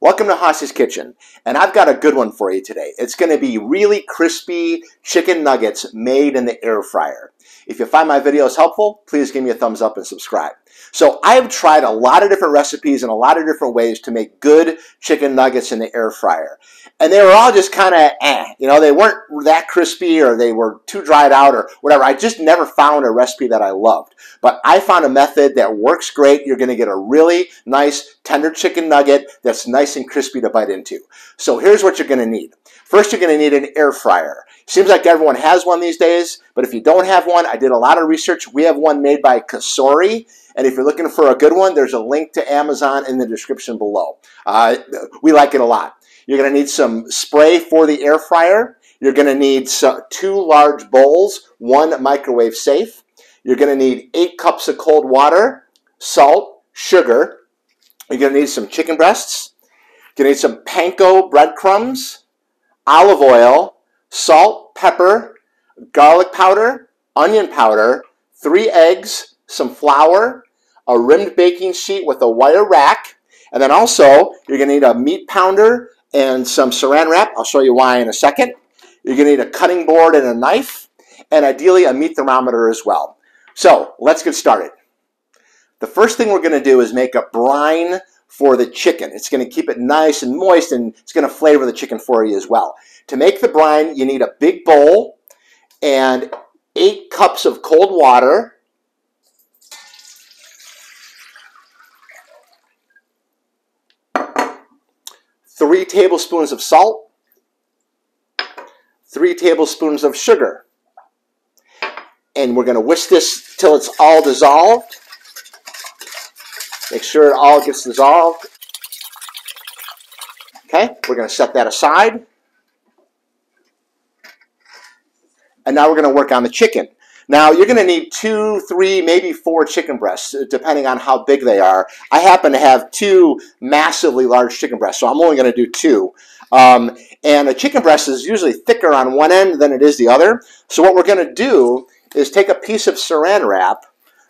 Welcome to Haas's Kitchen, and I've got a good one for you today. It's going to be really crispy chicken nuggets made in the air fryer. If you find my videos helpful, please give me a thumbs up and subscribe. So I've tried a lot of different recipes and a lot of different ways to make good chicken nuggets in the air fryer. And they were all just kind of they weren't that crispy or they were too dried out or whatever. I just never found a recipe that I loved. But I found a method that works great. You're going to get a really nice tender chicken nugget that's nice and crispy to bite into. So here's what you're going to need. First, you're going to need an air fryer. Seems like everyone has one these days, but if you don't have one, I did a lot of research. We have one made by Kasori, and if you're looking for a good one, there's a link to Amazon in the description below. We like it a lot. You're going to need some spray for the air fryer. You're going to need 2 large bowls, 1 microwave safe. You're going to need 8 cups of cold water, salt, sugar. You're going to need some chicken breasts. You're going to need some panko breadcrumbs, olive oil, salt, pepper, garlic powder, onion powder, 3 eggs, some flour, a rimmed baking sheet with a wire rack, and then also you're going to need a meat pounder and some saran wrap. I'll show you why in a second. You're going to need a cutting board and a knife, and ideally a meat thermometer as well. So let's get started. The first thing we're going to do is make a brine for the chicken. It's going to keep it nice and moist, and it's going to flavor the chicken for you as well. To make the brine, you need a big bowl and 8 cups of cold water, 3 tablespoons of salt, 3 tablespoons of sugar. And we're going to whisk this till it's all dissolved. Make sure it all gets dissolved. Okay, we're going to set that aside. And now we're going to work on the chicken. Now you're going to need 2, 3, maybe 4 chicken breasts, depending on how big they are. I happen to have 2 massively large chicken breasts, so I'm only going to do 2. And a chicken breast is usually thicker on one end than it is the other. So what we're going to do is take a piece of saran wrap,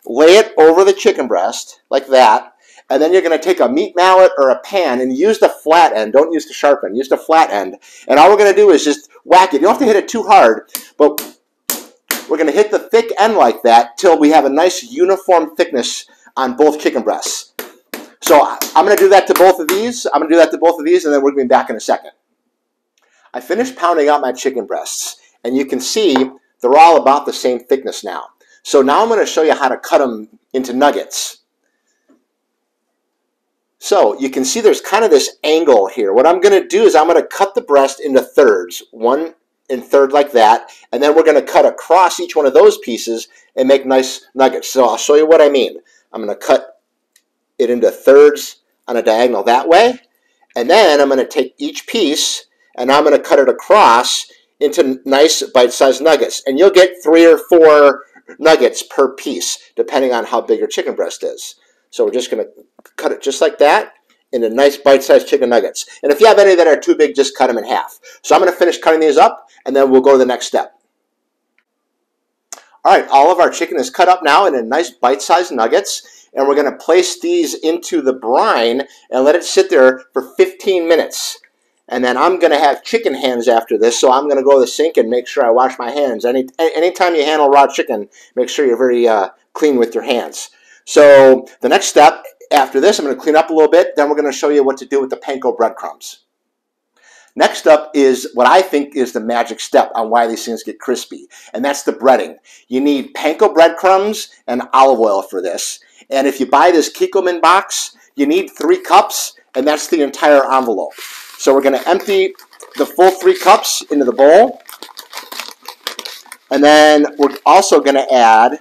lay it over the chicken breast like that, and then you're going to take a meat mallet or a pan and use the flat end. Don't use the sharp end. Use the flat end. And all we're going to do is just whack it. You don't have to hit it too hard, but we're going to hit the thick end like that till we have a nice uniform thickness on both chicken breasts. So I'm going to do that to both of these. I'm going to do that to both of these, and then we're going to be back in a second. I finished pounding out my chicken breasts, and you can see they're all about the same thickness now. So now I'm going to show you how to cut them into nuggets. So you can see there's kind of this angle here. What I'm going to do is I'm going to cut the breast into thirds, 1 1/3 like that, and then we're going to cut across each one of those pieces and make nice nuggets. So I'll show you what I mean. I'm going to cut it into thirds on a diagonal that way, and then I'm going to take each piece and I'm going to cut it across into nice bite-sized nuggets. And you'll get 3 or 4 nuggets per piece, depending on how big your chicken breast is. So we're just going to cut it just like that into nice bite-sized chicken nuggets. And if you have any that are too big, just cut them in half. So I'm going to finish cutting these up, and then we'll go to the next step. All right, all of our chicken is cut up now into nice bite-sized nuggets, and we're going to place these into the brine and let it sit there for 15 minutes. And then I'm going to have chicken hands after this, so I'm going to go to the sink and make sure I wash my hands. Anytime you handle raw chicken, make sure you're very clean with your hands. So the next step after this, I'm going to clean up a little bit. Then we're going to show you what to do with the panko breadcrumbs. Next up is what I think is the magic step on why these things get crispy, and that's the breading. You need panko breadcrumbs and olive oil for this. And if you buy this Kikkoman box, you need 3 cups, and that's the entire envelope. So we're going to empty the full 3 cups into the bowl. And then we're also going to add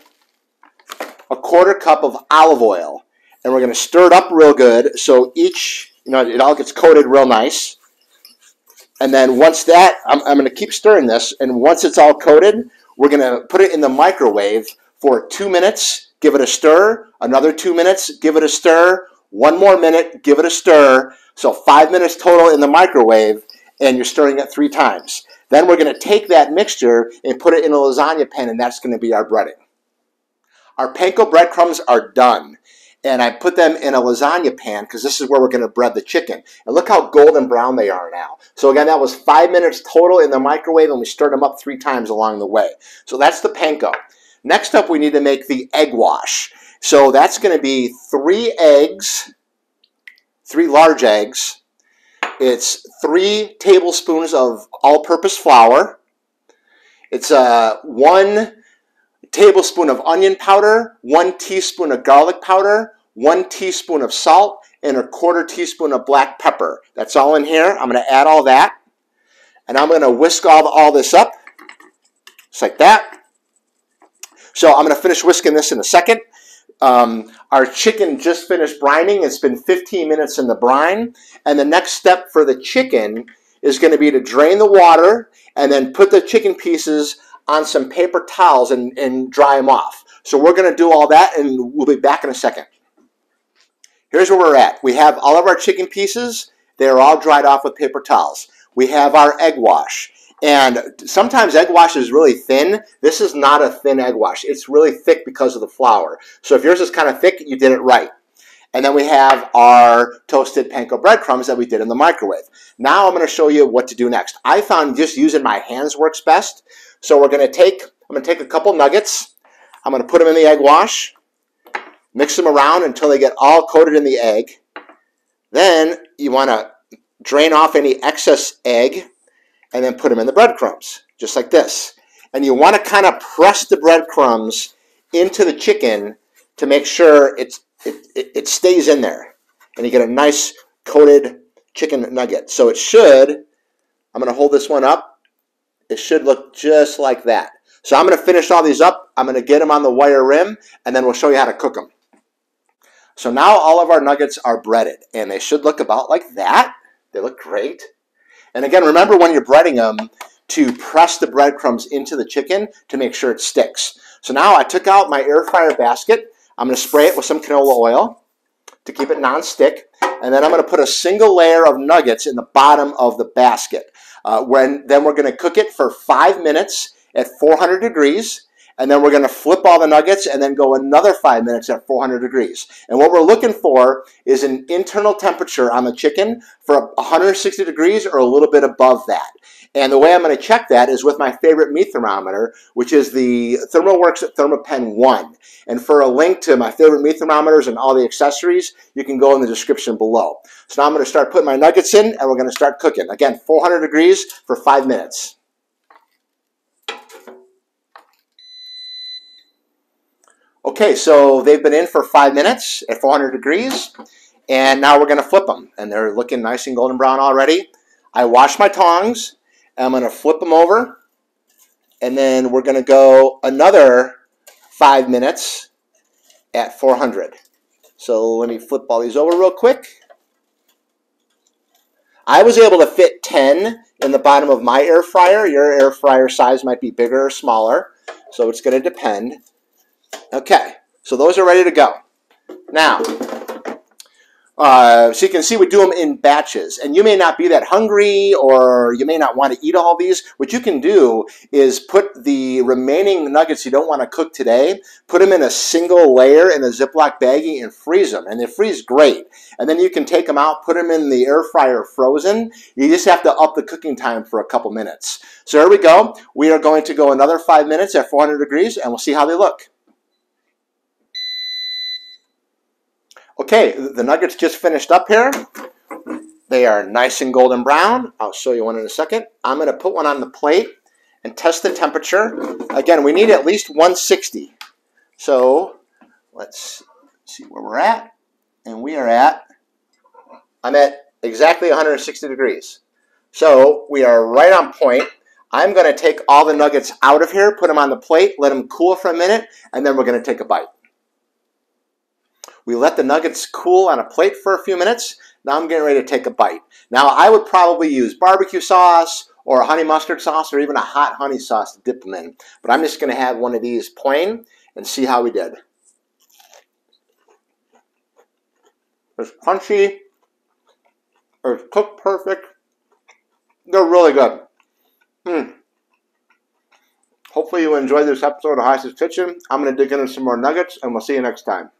a 1/4 cup of olive oil. And we're going to stir it up real good so it all gets coated real nice. And then once that, I'm going to keep stirring this. And once it's all coated, we're going to put it in the microwave for 2 minutes. Give it a stir. Another 2 minutes. Give it a stir. 1 more minute. Give it a stir. So 5 minutes total in the microwave, and you're stirring it 3 times. Then we're going to take that mixture and put it in a lasagna pan, and that's going to be our breading. Our panko breadcrumbs are done. and I put them in a lasagna pan because this is where we're going to bread the chicken. And look how golden brown they are now. So again, that was 5 minutes total in the microwave, and we stirred them up 3 times along the way. So that's the panko. Next up, we need to make the egg wash. So that's going to be 3 eggs, 3 large eggs. It's 3 tablespoons of all-purpose flour. It's 1 tablespoon of onion powder, 1 teaspoon of garlic powder, 1 teaspoon of salt, and 1/4 teaspoon of black pepper. That's all in here. I'm going to add all that. And I'm going to whisk all this up, just like that. So I'm going to finish whisking this in a second. Our chicken just finished brining. It's been 15 minutes in the brine. And the next step for the chicken is going to be to drain the water and then put the chicken pieces on some paper towels and dry them off. So we're going to do all that, and we'll be back in a second. Here's where we're at. We have all of our chicken pieces. They're all dried off with paper towels. We have our egg wash. And sometimes egg wash is really thin. This is not a thin egg wash. It's really thick because of the flour. So if yours is kind of thick, you did it right. And then we have our toasted panko breadcrumbs that we did in the microwave. Now I'm going to show you what to do next. I found just using my hands works best. So I'm going to take a couple nuggets. I'm going to put them in the egg wash. Mix them around until they get all coated in the egg. Then you want to drain off any excess egg and then put them in the breadcrumbs, just like this. And you want to kind of press the breadcrumbs into the chicken to make sure it stays in there. And you get a nice coated chicken nugget. So it should, I'm going to hold this one up. It should look just like that. So I'm going to finish all these up. I'm going to get them on the wire rim, and then we'll show you how to cook them. So now all of our nuggets are breaded, and they should look about like that. They look great. And again, remember when you're breading them to press the breadcrumbs into the chicken to make sure it sticks. So now I took out my air fryer basket. I'm going to spray it with some canola oil to keep it non-stick. And then I'm going to put a single layer of nuggets in the bottom of the basket. Then we're going to cook it for 5 minutes at 400 degrees. And then we're going to flip all the nuggets and then go another 5 minutes at 400 degrees. And what we're looking for is an internal temperature on the chicken for 160 degrees or a little bit above that. And the way I'm going to check that is with my favorite meat thermometer, which is the ThermoWorks at ThermoPen 1. And for a link to my favorite meat thermometers and all the accessories, you can go in the description below. So now I'm going to start putting my nuggets in, and we're going to start cooking. Again, 400 degrees for 5 minutes. Okay, so they've been in for 5 minutes at 400 degrees, and now we're going to flip them. And they're looking nice and golden brown already. I washed my tongs, and I'm going to flip them over, and then we're going to go another 5 minutes at 400. So let me flip all these over real quick. I was able to fit 10 in the bottom of my air fryer. Your air fryer size might be bigger or smaller, so it's going to depend. Okay, so those are ready to go. Now, so you can see we do them in batches. And you may not be that hungry, or you may not want to eat all these. What you can do is put the remaining nuggets you don't want to cook today, put them in a single layer in a Ziploc baggie and freeze them. And they freeze great. And then you can take them out, put them in the air fryer frozen. You just have to up the cooking time for a couple minutes. So here we go. We are going to go another 5 minutes at 400 degrees, and we'll see how they look. Okay, the nuggets just finished up here. They are nice and golden brown. I'll show you one in a second. I'm going to put one on the plate and test the temperature. Again, we need at least 160. So let's see where we're at. And I'm at exactly 160 degrees. So we are right on point. I'm going to take all the nuggets out of here, put them on the plate, let them cool for a minute, and then we're going to take a bite. We let the nuggets cool on a plate for a few minutes. Now I'm getting ready to take a bite. Now I would probably use barbecue sauce or a honey mustard sauce or even a hot honey sauce to dip them in. But I'm just going to have one of these plain and see how we did. It's crunchy. It's cooked perfect. They're really good. Hopefully you enjoyed this episode of Heis's Kitchen. I'm going to dig into some more nuggets, and we'll see you next time.